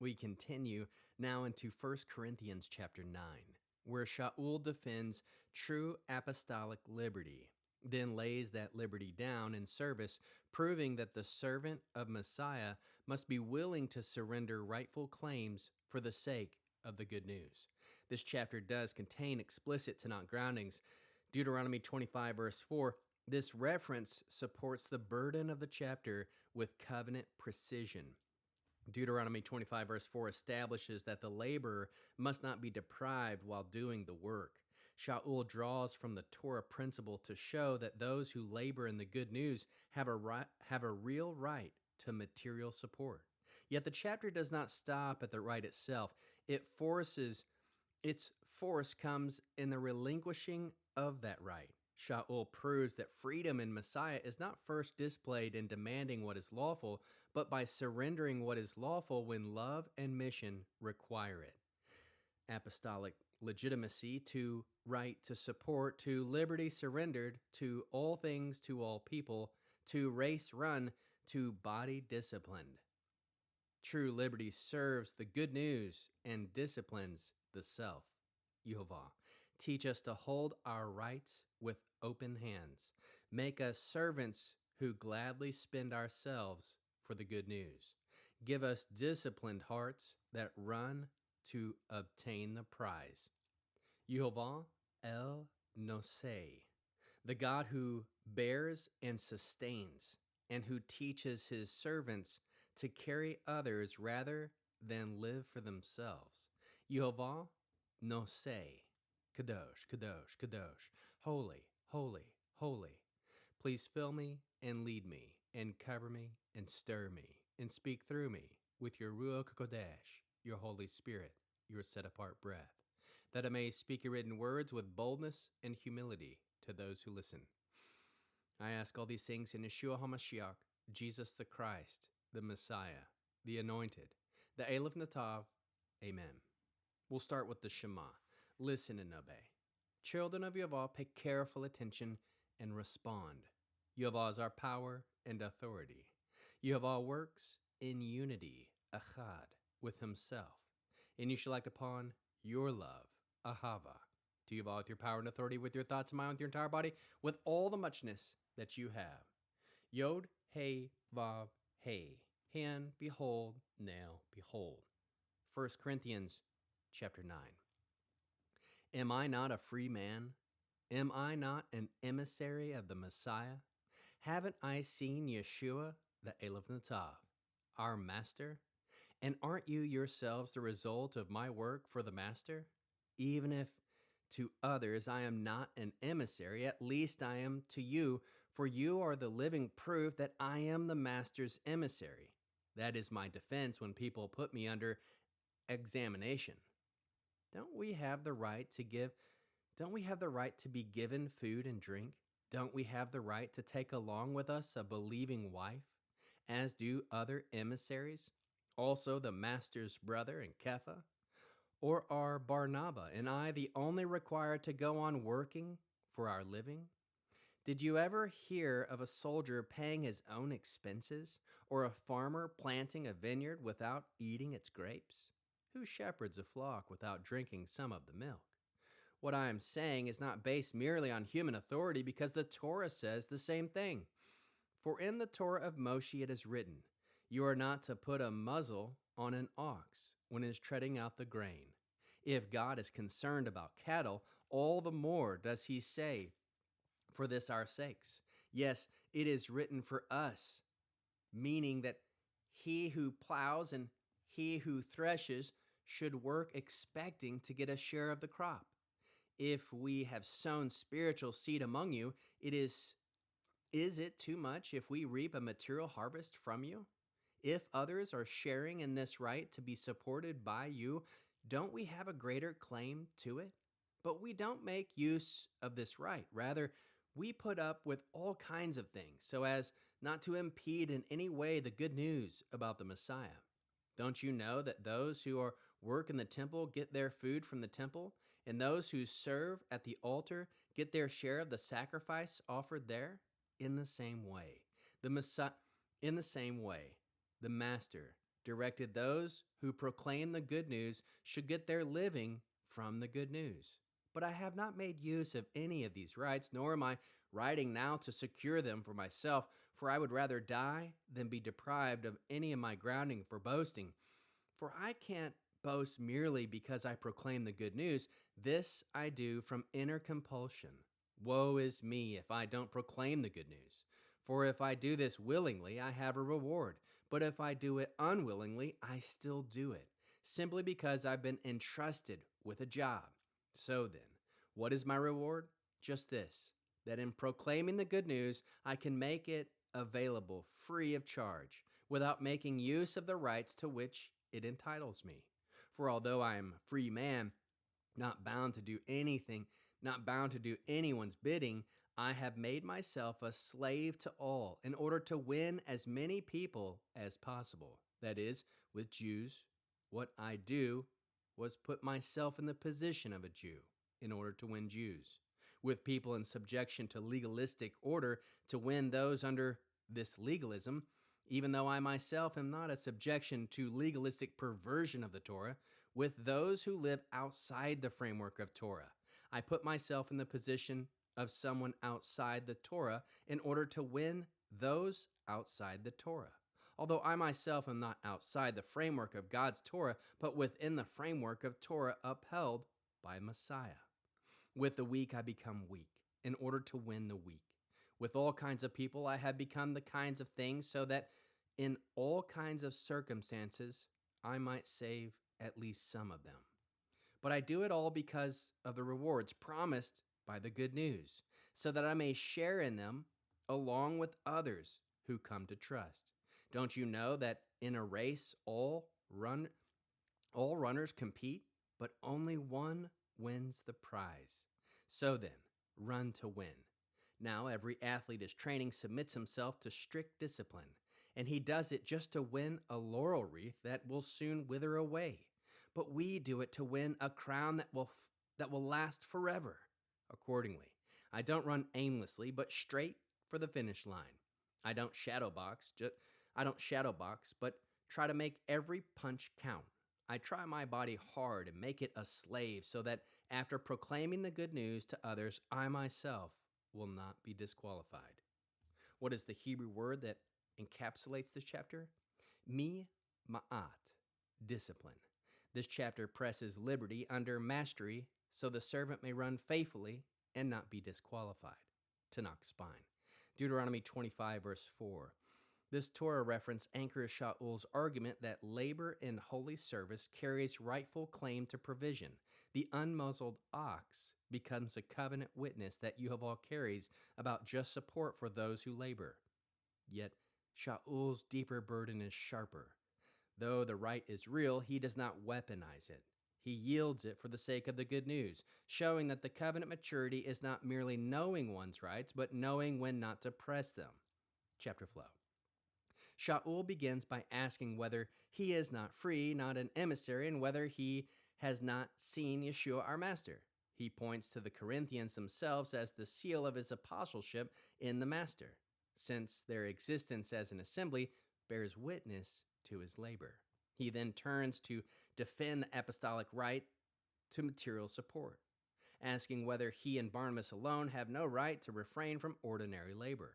We continue now into 1 Corinthians chapter 9, where Shaul defends true apostolic liberty, then lays that liberty down in service, proving that the servant of Messiah must be willing to surrender rightful claims for the sake of the good news. This chapter does contain explicit Tanakh groundings. Deuteronomy 25, verse 4, this reference supports the burden of the chapter with covenant precision. Deuteronomy 25, verse 4 establishes that the laborer must not be deprived while doing the work. Shaul draws from the Torah principle to show that those who labor in the good news have a real right to material support. Yet the chapter does not stop at the right itself. Its force comes in the relinquishing of that right. Shaul proves that freedom in Messiah is not first displayed in demanding what is lawful, but by surrendering what is lawful when love and mission require it. Apostolic legitimacy, to right to support, to liberty surrendered, to all things to all people, to race run, to body disciplined. True liberty serves the good news and disciplines the self. Yehovah, teach us to hold our rights with open hands. Make us servants who gladly spend ourselves for the good news. Give us disciplined hearts that run to obtain the prize. Yehovah El Nosei, the God who bears and sustains, and who teaches his servants to carry others rather than live for themselves. Yehovah Nosei, Kadosh, Kadosh, Kadosh, holy, holy, holy. Please fill me and lead me and cover me and stir me and speak through me with your Ruach Kodesh, your Holy Spirit, your set-apart breath, that I may speak your written words with boldness and humility to those who listen. I ask all these things in Yeshua HaMashiach, Jesus the Christ, the Messiah, the Anointed, the Aleph Natav. Amen. We'll start with the Shema. Listen and obey. Children of Yehovah, pay careful attention and respond. Yehovah is our power and authority. Yehovah works in unity, achad, with himself. And you shall act upon your love, ahava, to Yehovah with your power and authority, with your thoughts and mind, with your entire body, with all the muchness that you have. Yod, hey, vav, hey. Hand, behold, now, behold. 1 Corinthians chapter 9. Am I not a free man? Am I not an emissary of the Messiah? Haven't I seen Yeshua, the Aleph Natav, our master? And aren't you yourselves the result of my work for the master? Even if to others I am not an emissary, at least I am to you, for you are the living proof that I am the master's emissary. That is my defense when people put me under examination. Don't we have the right to be given food and drink? Don't we have the right to take along with us a believing wife, as do other emissaries, also the master's brother and Kepha? Or are Barnabas and I the only required to go on working for our living? Did you ever hear of a soldier paying his own expenses, or a farmer planting a vineyard without eating its grapes? Who shepherds a flock without drinking some of the milk? What I am saying is not based merely on human authority, because the Torah says the same thing. For in the Torah of Moshe it is written, you are not to put a muzzle on an ox when it is treading out the grain. If God is concerned about cattle, all the more does he say, for this our sakes. Yes, it is written for us, meaning that he who plows and he who threshes should work expecting to get a share of the crop. If we have sown spiritual seed among you, is it too much if we reap a material harvest from you? If others are sharing in this right to be supported by you, don't we have a greater claim to it? But we don't make use of this right. Rather, we put up with all kinds of things so as not to impede in any way the good news about the Messiah. Don't you know that those who work in the temple get their food from the temple, and those who serve at the altar get their share of the sacrifice offered there? In the same way, the Master directed those who proclaim the good news should get their living from the good news. But I have not made use of any of these rights, nor am I writing now to secure them for myself, for I would rather die than be deprived of any of my grounding for boasting. For I can't boast merely because I proclaim the good news. This I do from inner compulsion. Woe is me if I don't proclaim the good news. For if I do this willingly, I have a reward. But if I do it unwillingly, I still do it, simply because I've been entrusted with a job. So then, what is my reward? Just this, that in proclaiming the good news, I can make it available free of charge, without making use of the rights to which it entitles me. For although I am a free man, not bound to do anything, not bound to do anyone's bidding, I have made myself a slave to all in order to win as many people as possible. That is, with Jews, what I do was put myself in the position of a Jew in order to win Jews. With people in subjection to legalistic order to win those under this legalism, even though I myself am not a subjection to legalistic perversion of the Torah, with those who live outside the framework of Torah. I put myself in the position of someone outside the Torah in order to win those outside the Torah. Although I myself am not outside the framework of God's Torah, but within the framework of Torah upheld by Messiah. With the weak I become weak, in order to win the weak. With all kinds of people I have become the kinds of things, so that in all kinds of circumstances I might save at least some of them. But I do it all because of the rewards promised by the good news, so that I may share in them along with others who come to trust. Don't you know that in a race all runners compete, but only one wins the prize? So then, run to win. Now, every athlete is training submits himself to strict discipline, and he does it just to win a laurel wreath that will soon wither away. But we do it to win a crown that will last forever. Accordingly, I don't run aimlessly, but straight for the finish line. I don't shadow box, but try to make every punch count. I try my body hard and make it a slave, so that after proclaiming the good news to others, I myself will not be disqualified. What is the Hebrew word that encapsulates this chapter? Ma'at, discipline. This chapter presses liberty under mastery so the servant may run faithfully and not be disqualified. Tanakh spine. Deuteronomy 25, verse 4. This Torah reference anchors Shaul's argument that labor in holy service carries rightful claim to provision. The unmuzzled ox becomes a covenant witness that Yehovah carries about just support for those who labor. Yet Shaul's deeper burden is sharper. Though the right is real, he does not weaponize it. He yields it for the sake of the good news, showing that the covenant maturity is not merely knowing one's rights, but knowing when not to press them. Chapter flow. Shaul begins by asking whether he is not free, not an emissary, and whether he has not seen Yeshua our Master. He points to the Corinthians themselves as the seal of his apostleship in the Master, since their existence as an assembly bears witness to his labor. He then turns to defend the apostolic right to material support, asking whether he and Barnabas alone have no right to refrain from ordinary labor.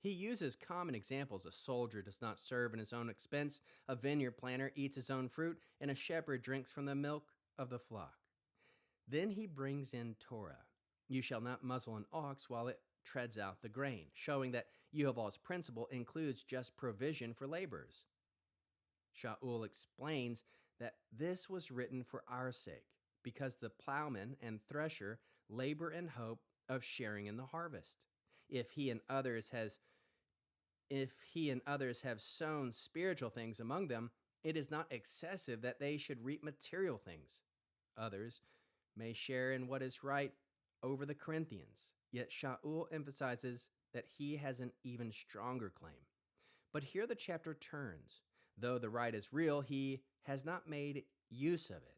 He uses common examples. A soldier does not serve at his own expense, a vineyard planter eats his own fruit, and a shepherd drinks from the milk of the flock. Then he brings in Torah. You shall not muzzle an ox while it treads out the grain, showing that Yehovah's principle includes just provision for laborers. Shaul explains that this was written for our sake, because the plowman and thresher labor in hope of sharing in the harvest. If he and others have sown spiritual things among them, it is not excessive that they should reap material things. Others may share in what is right over the Corinthians, yet Shaul emphasizes that he has an even stronger claim. But here the chapter turns. Though the right is real, he has not made use of it.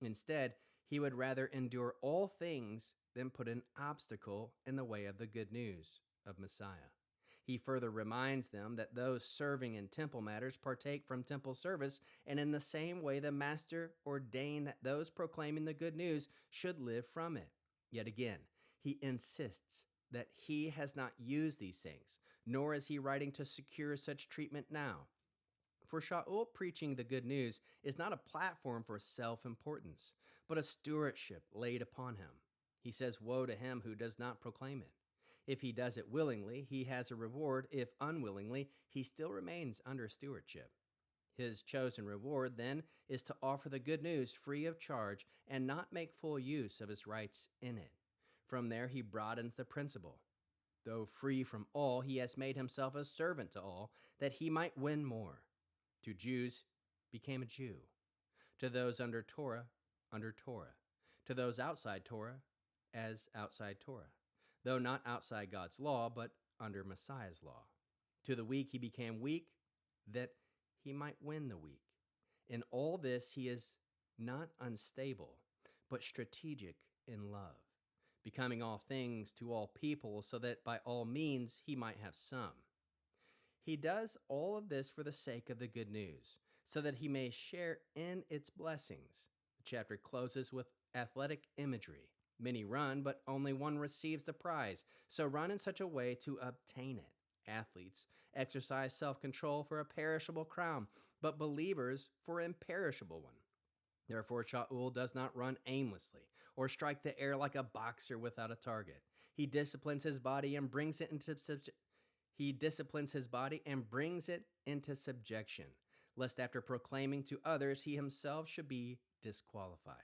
Instead, he would rather endure all things than put an obstacle in the way of the good news of Messiah. He further reminds them that those serving in temple matters partake from temple service, and in the same way the master ordained that those proclaiming the good news should live from it. Yet again, he insists that he has not used these things, nor is he writing to secure such treatment now. For Shaul, preaching the good news is not a platform for self importance, but a stewardship laid upon him. He says, "Woe to him who does not proclaim it." If he does it willingly, he has a reward. If unwillingly, he still remains under stewardship. His chosen reward, then, is to offer the good news free of charge and not make full use of his rights in it. From there, he broadens the principle. Though free from all, he has made himself a servant to all, that he might win more. To Jews, became a Jew. To those under Torah, under Torah. To those outside Torah, as outside Torah. Though not outside God's law, but under Messiah's law. To the weak he became weak, that he might win the weak. In all this he is not unstable, but strategic in love, becoming all things to all people, so that by all means he might have some. He does all of this for the sake of the good news, so that he may share in its blessings. The chapter closes with athletic imagery. Many run, but only one receives the prize, so run in such a way to obtain it. Athletes exercise self-control for a perishable crown, but believers for an imperishable one. Therefore, Shaul does not run aimlessly or strike the air like a boxer without a target. He disciplines his body and brings it into subjection, lest after proclaiming to others he himself should be disqualified.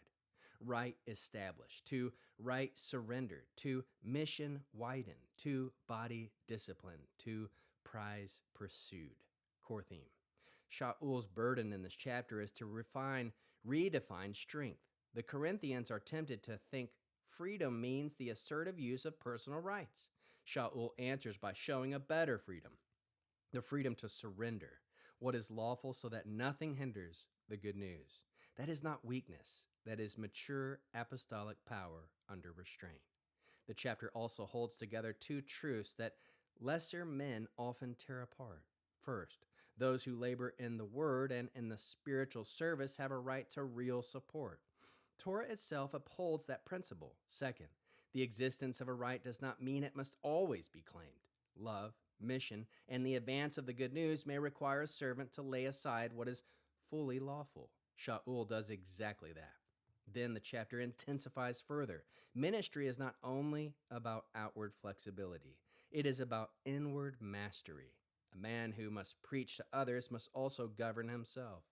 Right established, to right surrendered, to mission widened, to body disciplined, to prize pursued. Core theme. Shaul's burden in this chapter is to redefine strength. The Corinthians are tempted to think freedom means the assertive use of personal rights. Shaul answers by showing a better freedom, the freedom to surrender what is lawful so that nothing hinders the good news. That is not weakness. That is mature apostolic power under restraint. The chapter also holds together two truths that lesser men often tear apart. First, those who labor in the word and in the spiritual service have a right to real support. Torah itself upholds that principle. Second, the existence of a right does not mean it must always be claimed. Love, mission, and the advance of the good news may require a servant to lay aside what is fully lawful. Shaul does exactly that. Then the chapter intensifies further. Ministry is not only about outward flexibility, it is about inward mastery. A man who must preach to others must also govern himself.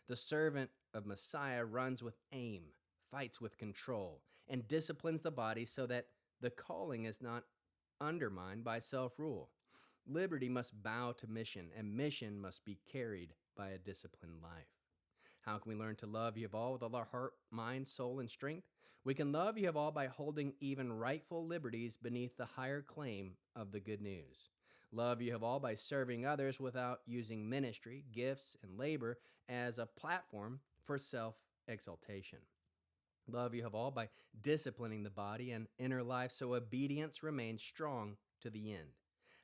The servant of Messiah runs with aim, fights with control, and disciplines the body so that the calling is not undermined by self-rule. Liberty must bow to mission, and mission must be carried by a disciplined life. How can we learn to love Yehovah with all our heart, mind, soul, and strength? We can love Yehovah by holding even rightful liberties beneath the higher claim of the good news. Love Yehovah by serving others without using ministry, gifts, and labor as a platform for self-exaltation. Love Yehovah by disciplining the body and inner life so obedience remains strong to the end.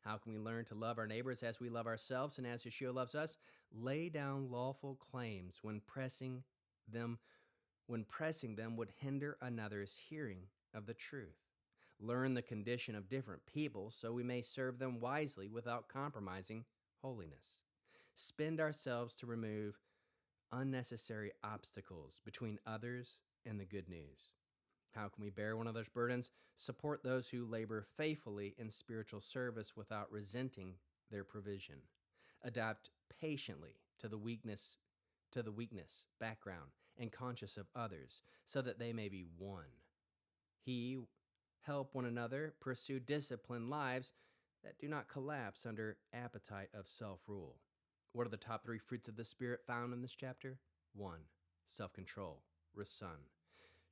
How can we learn to love our neighbors as we love ourselves and as Yeshua loves us? Lay down lawful claims when pressing them would hinder another's hearing of the truth. Learn the condition of different people so we may serve them wisely without compromising holiness. Spend ourselves to remove unnecessary obstacles between others and the good news. How can we bear one another's burdens? Support those who labor faithfully in spiritual service without resenting their provision. Adapt patiently to the weakness, background, and conscience of others, so that they may be one. Help one another pursue disciplined lives that do not collapse under appetite of self-rule. What are the top 3 fruits of the Spirit found in this chapter? 1. Self-control, rason.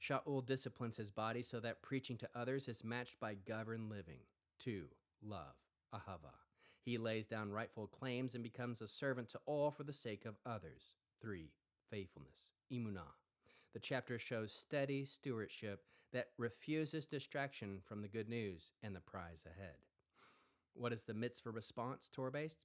Shaul disciplines his body so that preaching to others is matched by governed living. 2. Love, ahava. He lays down rightful claims and becomes a servant to all for the sake of others. 3. Faithfulness, emunah. The chapter shows steady stewardship that refuses distraction from the good news and the prize ahead. What is the mitzvah response, Torah based?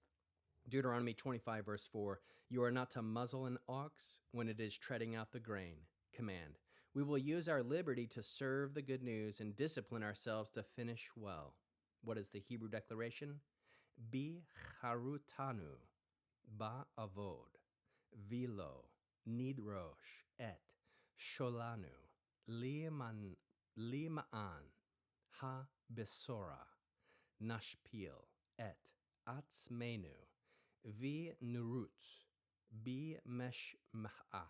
Deuteronomy 25, verse 4, you are not to muzzle an ox when it is treading out the grain. Command. We will use our liberty to serve the good news and discipline ourselves to finish well. What is the Hebrew declaration? Bi charutanu, ba avod, vilo, nidrosh, et, sholanu, lima'an, ha besora, nashpil, et, atzmenu, vi nurutz, bi meshmaat,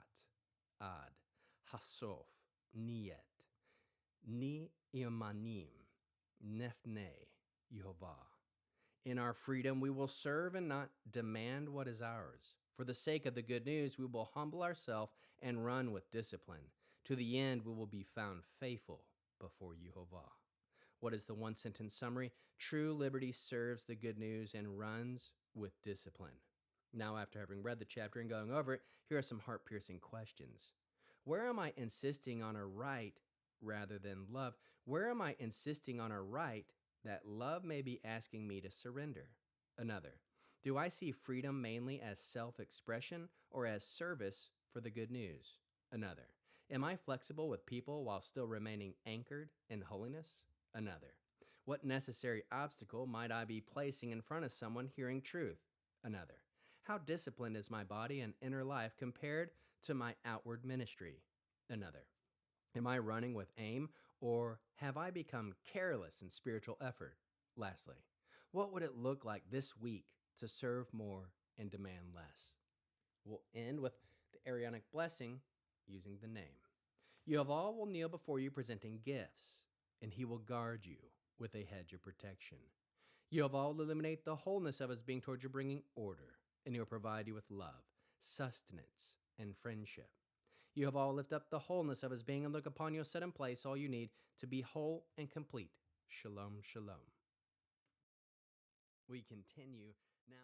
ad, hasof, niet, ni imanim, nefne, Yehovah. In our freedom, we will serve and not demand what is ours. For the sake of the good news, we will humble ourselves and run with discipline. To the end, we will be found faithful before Yehovah. What is the one sentence summary? True liberty serves the good news and runs with discipline. Now, after having read the chapter and going over it, here are some heart piercing questions. Where am I insisting on a right rather than love? Where am I insisting on a right that love may be asking me to surrender? Another, do I see freedom mainly as self-expression or as service for the good news? Another, am I flexible with people while still remaining anchored in holiness? Another, what necessary obstacle might I be placing in front of someone hearing truth? Another, how disciplined is my body and inner life compared to my outward ministry? Another, am I running with aim, or have I become careless in spiritual effort? Lastly, what would it look like this week to serve more and demand less? We'll end with the Aaronic blessing using the name. Yehovah will kneel before you presenting gifts, and he will guard you with a hedge of protection. Yehovah will illuminate the wholeness of his being towards you, bringing order, and he will provide you with love, sustenance, and friendship. Yehovah will lift up the wholeness of his being and look upon you, set in place all you need to be whole and complete. Shalom, shalom. We continue now.